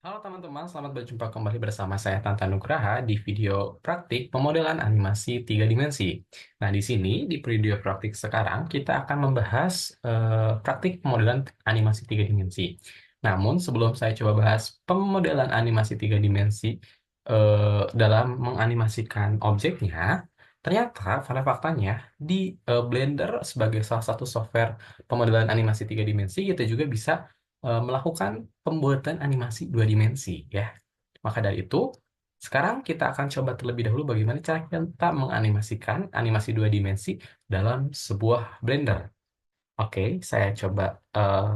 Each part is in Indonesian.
Halo teman-teman, selamat berjumpa kembali bersama saya Tantan Nugraha di video praktik pemodelan animasi 3 dimensi. Nah, di sini di video praktik sekarang kita akan membahas praktik pemodelan animasi 3 dimensi. Namun, sebelum saya coba bahas pemodelan animasi 3 dimensi dalam menganimasikan objeknya, ternyata pada faktanya di Blender sebagai salah satu software pemodelan animasi 3 dimensi kita juga bisa melakukan pembuatan animasi 2 dimensi ya. Maka dari itu, sekarang kita akan coba terlebih dahulu bagaimana cara kita menganimasikan animasi 2 dimensi dalam sebuah Blender. Oke, saya coba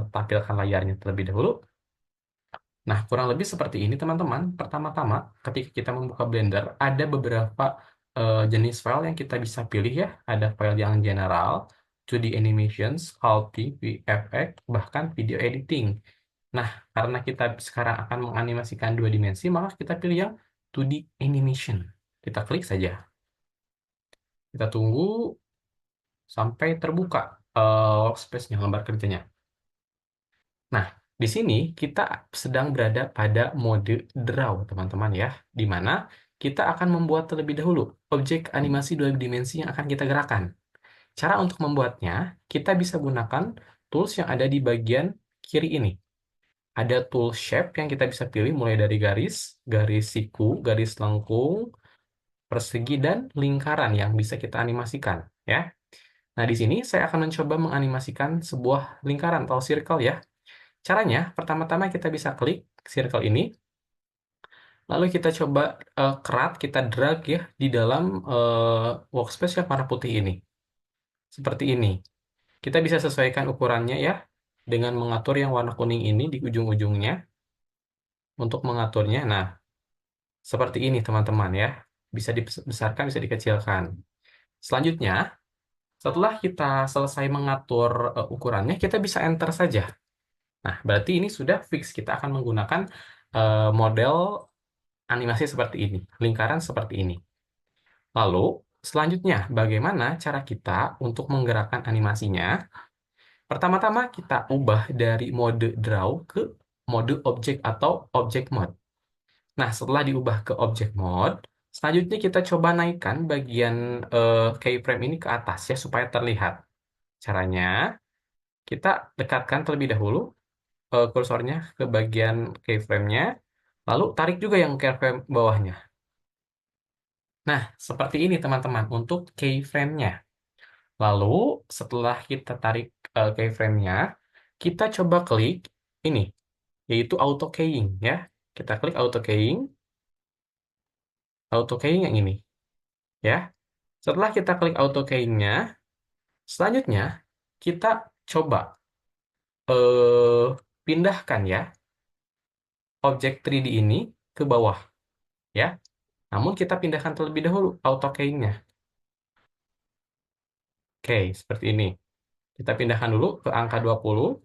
tampilkan layarnya terlebih dahulu. Nah, kurang lebih seperti ini teman-teman. Pertama-tama, ketika kita membuka Blender, ada beberapa jenis file yang kita bisa pilih ya. Ada file yang general, 2D animations, sculpting, VFX, bahkan video editing. Nah, karena kita sekarang akan menganimasikan 2 dimensi, maka kita pilih yang 2D animation. Kita klik saja. Kita tunggu sampai terbuka workspace-nya, lembar kerjanya. Nah, di sini kita sedang berada pada mode draw, teman-teman ya, di mana kita akan membuat terlebih dahulu objek animasi 2 dimensi yang akan kita gerakan. Cara untuk membuatnya, kita bisa gunakan tools yang ada di bagian kiri ini. Ada tool shape yang kita bisa pilih mulai dari garis, garis siku, garis lengkung, persegi, dan lingkaran yang bisa kita animasikan. Ya. Nah, di sini saya akan mencoba menganimasikan sebuah lingkaran atau circle ya. Caranya, pertama-tama kita bisa klik circle ini, lalu kita coba kerat, kita drag ya di dalam workspace yang warna putih ini. Seperti ini. Kita bisa sesuaikan ukurannya ya, dengan mengatur yang warna kuning ini di ujung-ujungnya untuk mengaturnya. Nah, seperti ini teman-teman ya. Bisa dibesarkan, bisa dikecilkan. Selanjutnya, setelah kita selesai mengatur ukurannya, kita bisa enter saja. Nah, berarti ini sudah fix. Kita akan menggunakan model animasi seperti ini, lingkaran seperti ini. Lalu, selanjutnya, bagaimana cara kita untuk menggerakkan animasinya? Pertama-tama, kita ubah dari mode draw ke mode object atau object mode. Nah, setelah diubah ke object mode, selanjutnya kita coba naikkan bagian keyframe ini ke atas ya, supaya terlihat. Caranya, kita dekatkan terlebih dahulu kursornya ke bagian keyframe-nya, lalu tarik juga yang keyframe bawahnya. Nah, seperti ini teman-teman untuk keyframe-nya. Lalu, setelah kita tarik keyframe-nya, kita coba klik ini, yaitu auto keying ya. Kita klik auto keying yang ini ya. Setelah kita klik auto keying-nya, selanjutnya kita coba eh, pindahkan ya objek 3D ini ke bawah ya. Namun kita pindahkan terlebih dahulu auto keying-nya. Oke, seperti ini. Kita pindahkan dulu ke angka 20,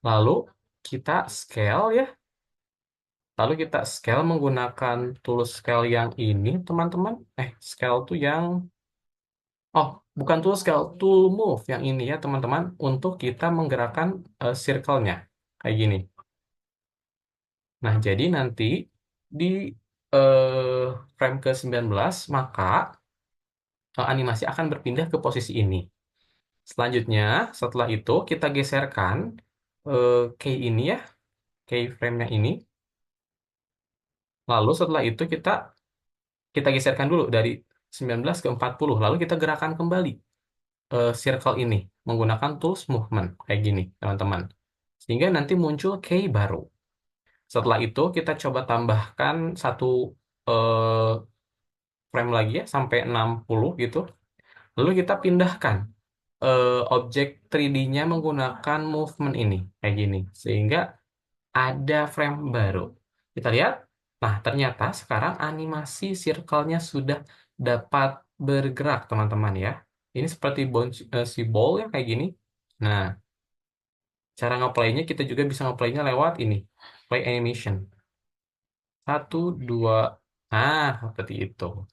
lalu kita scale ya. Lalu kita scale menggunakan tool scale yang ini, teman-teman. Scale tuh yang oh, bukan tool scale, tool move yang ini ya, teman-teman, untuk kita menggerakkan circle-nya kayak gini. Nah, jadi nanti di frame ke-19 maka animasi akan berpindah ke posisi ini. Selanjutnya, setelah itu kita geserkan key ini ya, key frame-nya ini. Lalu setelah itu kita geserkan dulu dari 19 ke 40. Lalu kita gerakan kembali circle ini menggunakan tools movement kayak gini, teman-teman. Sehingga nanti muncul key baru. Setelah itu kita coba tambahkan satu eh, frame lagi ya sampai 60 gitu. Lalu kita pindahkan objek 3D-nya menggunakan movement ini kayak gini sehingga ada frame baru. Kita lihat. Nah, ternyata sekarang animasi circle-nya sudah dapat bergerak, teman-teman ya. Ini seperti si ball ya kayak gini. Nah, cara nge-play-nya kita juga bisa nge-play-nya lewat ini, play animation. Satu, dua, nah seperti itu.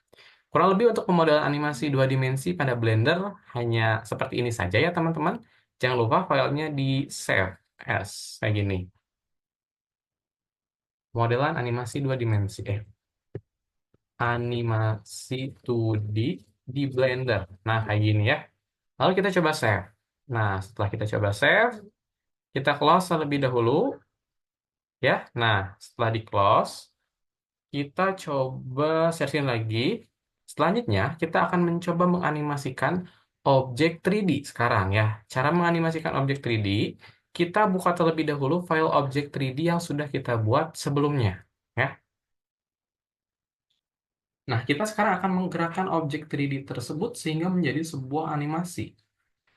Kurang lebih untuk pemodelan animasi 2 dimensi pada Blender hanya seperti ini saja ya teman-teman. Jangan lupa filenya di save as kayak gini. Modelan animasi 2 dimensi. Animasi 2D di Blender. Nah, kayak gini ya. Lalu kita coba save. Nah, setelah kita coba save, kita close terlebih dahulu. Ya, nah setelah di close, kita coba searching lagi. Selanjutnya, kita akan mencoba menganimasikan objek 3D sekarang ya. Cara menganimasikan objek 3D, kita buka terlebih dahulu file objek 3D yang sudah kita buat sebelumnya. Ya. Nah, kita sekarang akan menggerakkan objek 3D tersebut sehingga menjadi sebuah animasi.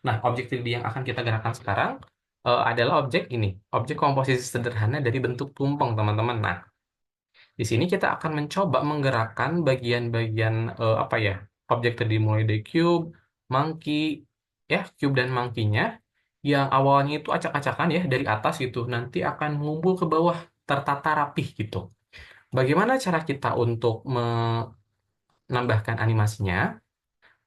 Nah, objek 3D yang akan kita gerakkan sekarang adalah objek ini, objek komposisi sederhana dari bentuk tumpeng, teman-teman. Nah, di sini kita akan mencoba menggerakkan bagian-bagian apa ya, objek 3D mulai dari cube, monkey, ya, cube dan monkey-nya yang awalnya itu acak-acakan ya dari atas gitu, nanti akan mengumpul ke bawah tertata rapih gitu. Bagaimana cara kita untuk menambahkan animasinya?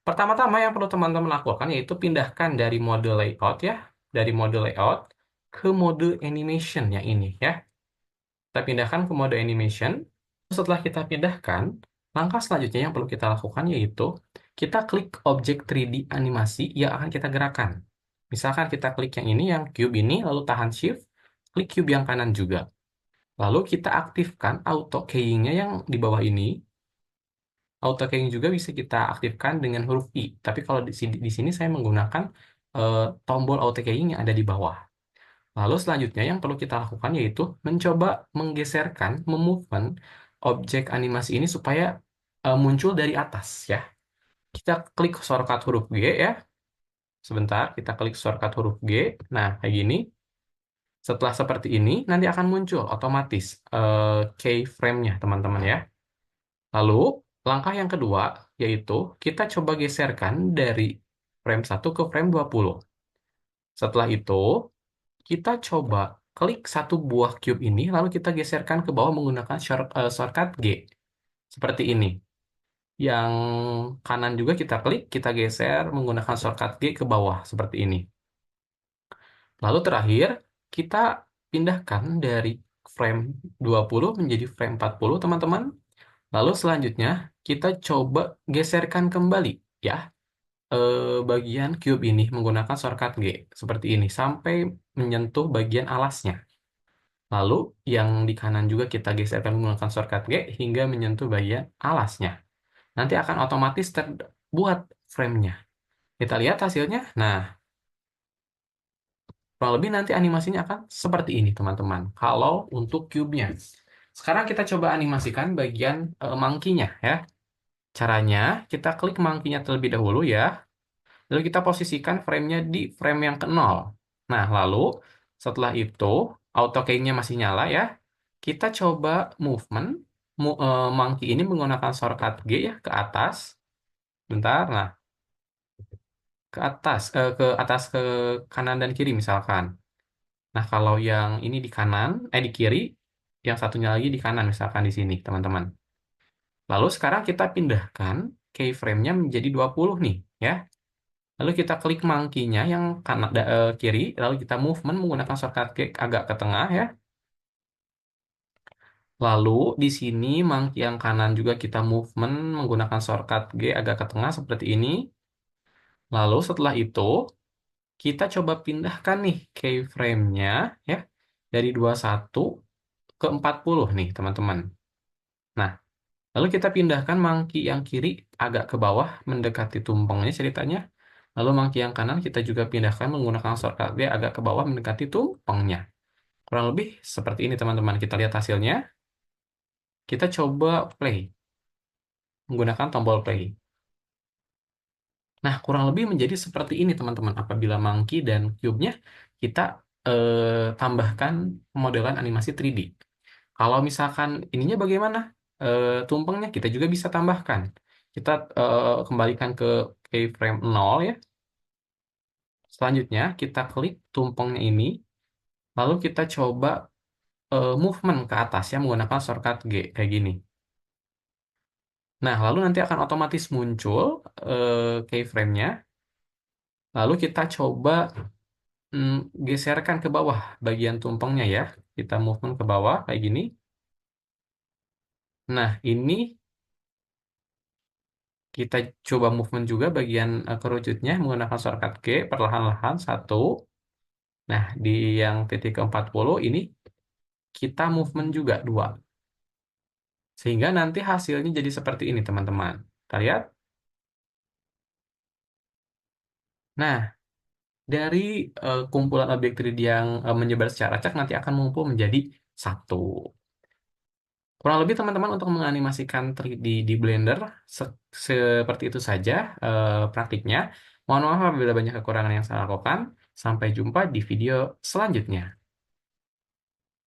Pertama-tama yang perlu teman-teman lakukan yaitu pindahkan dari mode layout ya, dari mode layout ke mode animation yang ini ya. Kita pindahkan ke mode animation. Setelah kita pindahkan, langkah selanjutnya yang perlu kita lakukan yaitu kita klik objek 3D animasi yang akan kita gerakan. Misalkan kita klik yang ini, yang cube ini, lalu tahan shift, klik cube yang kanan juga. Lalu kita aktifkan auto keying-nya yang di bawah ini. Auto keying juga bisa kita aktifkan dengan huruf I. Tapi kalau di sini saya menggunakan tombol auto keying yang ada di bawah. Lalu selanjutnya yang perlu kita lakukan yaitu mencoba menggeserkan, memovement objek animasi ini supaya muncul dari atas ya. Kita klik shortcut huruf G ya. Sebentar, kita klik shortcut huruf G. Nah, kayak gini. Setelah seperti ini, nanti akan muncul otomatis keyframe-nya, teman-teman ya. Lalu, langkah yang kedua yaitu kita coba geserkan dari frame 1 ke frame 20. Setelah itu, kita coba klik satu buah cube ini, lalu kita geserkan ke bawah menggunakan shortcut G. Seperti ini. Yang kanan juga kita klik, kita geser menggunakan shortcut G ke bawah. Seperti ini. Lalu terakhir, kita pindahkan dari frame 20 menjadi frame 40, teman-teman. Lalu selanjutnya, kita coba geserkan kembali, ya, bagian cube ini menggunakan shortcut G. Seperti ini, sampai menyentuh bagian alasnya. Lalu yang di kanan juga kita geserkan menggunakan shortcut G hingga menyentuh bagian alasnya. Nanti akan otomatis terbuat frame-nya. Kita lihat hasilnya. Nah, kurang lebih nanti animasinya akan seperti ini, teman-teman. Kalau untuk cube-nya. Sekarang kita coba animasikan bagian monkey-nya ya. Caranya, kita klik monkey-nya terlebih dahulu ya. Lalu kita posisikan frame-nya di frame yang ke-0. Nah, lalu setelah itu, auto key-nya masih nyala ya. Kita coba movement monkey ini menggunakan shortcut G ya ke atas. Bentar, nah ke kanan dan kiri misalkan. Nah, kalau yang ini di kanan, di kiri, yang satunya lagi di kanan misalkan di sini, teman-teman. Lalu sekarang kita pindahkan keyframe-nya menjadi 20 nih, ya. Lalu kita klik monkey-nya yang kanan kiri, lalu kita movement menggunakan shortcut klik agak ke tengah ya. Lalu di sini monkey yang kanan juga kita movement menggunakan shortcut G agak ke tengah seperti ini. Lalu setelah itu kita coba pindahkan nih keyframe-nya ya dari 21 ke 40 nih, teman-teman. Nah, lalu kita pindahkan monkey yang kiri agak ke bawah mendekati tumpengnya ceritanya. Lalu monkey yang kanan kita juga pindahkan menggunakan shortcut D agak ke bawah mendekati tumpengnya. Kurang lebih seperti ini, teman-teman. Kita lihat hasilnya. Kita coba play menggunakan tombol play. Nah, kurang lebih menjadi seperti ini, teman-teman. Apabila monkey dan cube-nya kita tambahkan modelan animasi 3D. Kalau misalkan ininya bagaimana? Tumpengnya kita juga bisa tambahkan. Kita kembalikan ke keyframe 0 ya. Selanjutnya kita klik tumpengnya ini, lalu kita coba movement ke atas ya menggunakan shortcut G kayak gini. Nah, lalu nanti akan otomatis muncul keyframe-nya. Lalu kita coba geserkan ke bawah bagian tumpengnya ya. Kita movement ke bawah kayak gini. Nah, ini kita coba movement juga bagian kerucutnya menggunakan shortcut G perlahan-lahan satu. Nah, di yang titik ke-40 ini kita movement juga dua. Sehingga nanti hasilnya jadi seperti ini, teman-teman. Kita lihat. Nah, dari kumpulan objek 3D yang menyebar secara acak nanti akan mengumpul menjadi satu. Kurang lebih teman-teman untuk menganimasikan 3D di Blender seperti itu saja praktiknya. Mohon maaf apabila banyak kekurangan yang saya lakukan. Sampai jumpa di video selanjutnya.